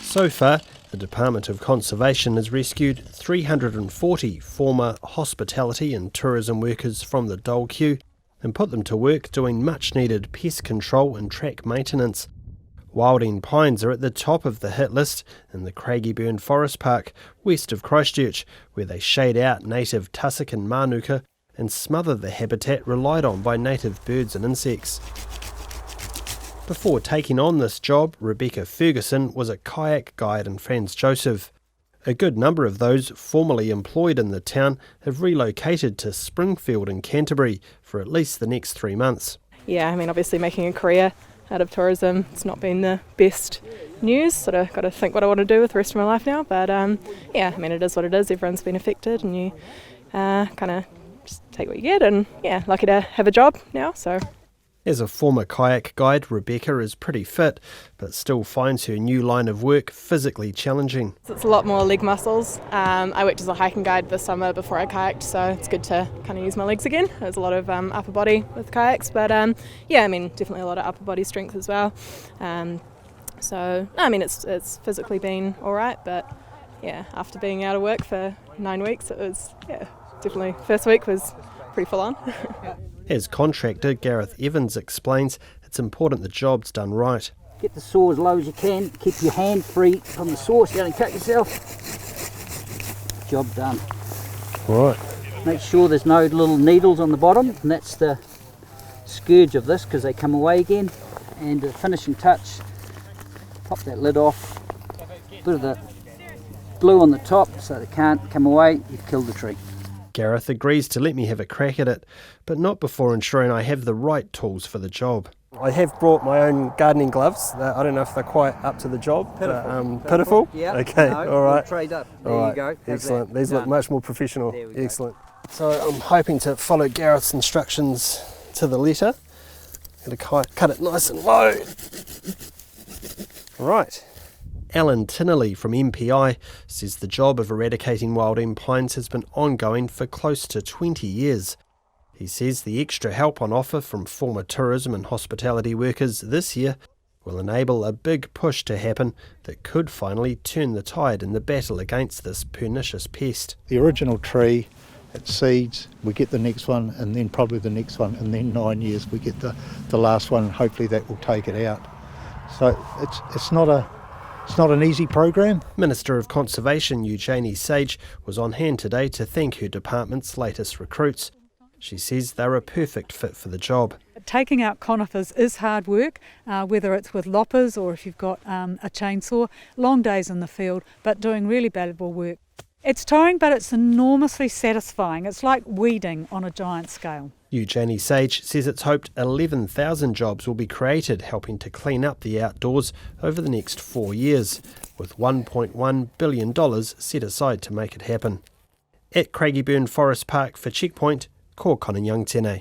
So far, the Department of Conservation has rescued 340 former hospitality and tourism workers from the dole queue and put them to work doing much needed pest control and track maintenance. Wilding pines are at the top of the hit list in the Craigeburn Forest Park, west of Christchurch, where they shade out native tussock and manuka and smother the habitat relied on by native birds and insects. Before taking on this job, Rebecca Ferguson was a kayak guide in Franz Joseph. A good number of those formerly employed in the town have relocated to Springfield in Canterbury for at least the next 3 months. Yeah, obviously making a career out of tourism, it's not been the best news. Sort of got to think what I want to do with the rest of my life now. But it is what it is. Everyone's been affected, and you kind of just take what you get. And yeah, lucky to have a job now. So. As a former kayak guide, Rebecca is pretty fit, but still finds her new line of work physically challenging. It's a lot more leg muscles. I worked as a hiking guide this summer before I kayaked, so it's good to kind of use my legs again. There's a lot of upper body with kayaks, but definitely a lot of upper body strength as well. It's physically been all right, but yeah, after being out of work for 9 weeks, it was definitely first week was pretty full on. As contractor Gareth Evans explains, it's important the job's done right. Get the saw as low as you can, keep your hand free from the saw so you don't cut yourself. Job done. All right. Make sure there's no little needles on the bottom, and that's the scourge of this because they come away again. And the finishing touch, pop that lid off, bit of the glue on the top so they can't come away, you've killed the tree. Gareth agrees to let me have a crack at it, but not before ensuring I have the right tools for the job. I have brought my own gardening gloves. I don't know if they're quite up to the job. Pitiful? Yeah. Okay, no, all right. We'll trade up. There all right. you go. Excellent. These look much more professional. Excellent. Go. So I'm hoping to follow Gareth's instructions to the letter. Going to cut it nice and low. Right. Alan Tinnerley from MPI says the job of eradicating wild end pines has been ongoing for close to 20 years. He says the extra help on offer from former tourism and hospitality workers this year will enable a big push to happen that could finally turn the tide in the battle against this pernicious pest. The original tree, it seeds, we get the next one, and then probably the next one, and then 9 years we get the last one, and hopefully that will take it out. So it's not an easy program. Minister of Conservation Eugenie Sage was on hand today to thank her department's latest recruits. She says they're a perfect fit for the job. Taking out conifers is hard work, whether it's with loppers or if you've got a chainsaw. Long days in the field, but doing really valuable work. It's tiring, but it's enormously satisfying. It's like weeding on a giant scale. Eugenie Sage says it's hoped 11,000 jobs will be created helping to clean up the outdoors over the next 4 years, with $1.1 billion set aside to make it happen. At Craigeburn Forest Park for Checkpoint, ko Conan Young tēnei.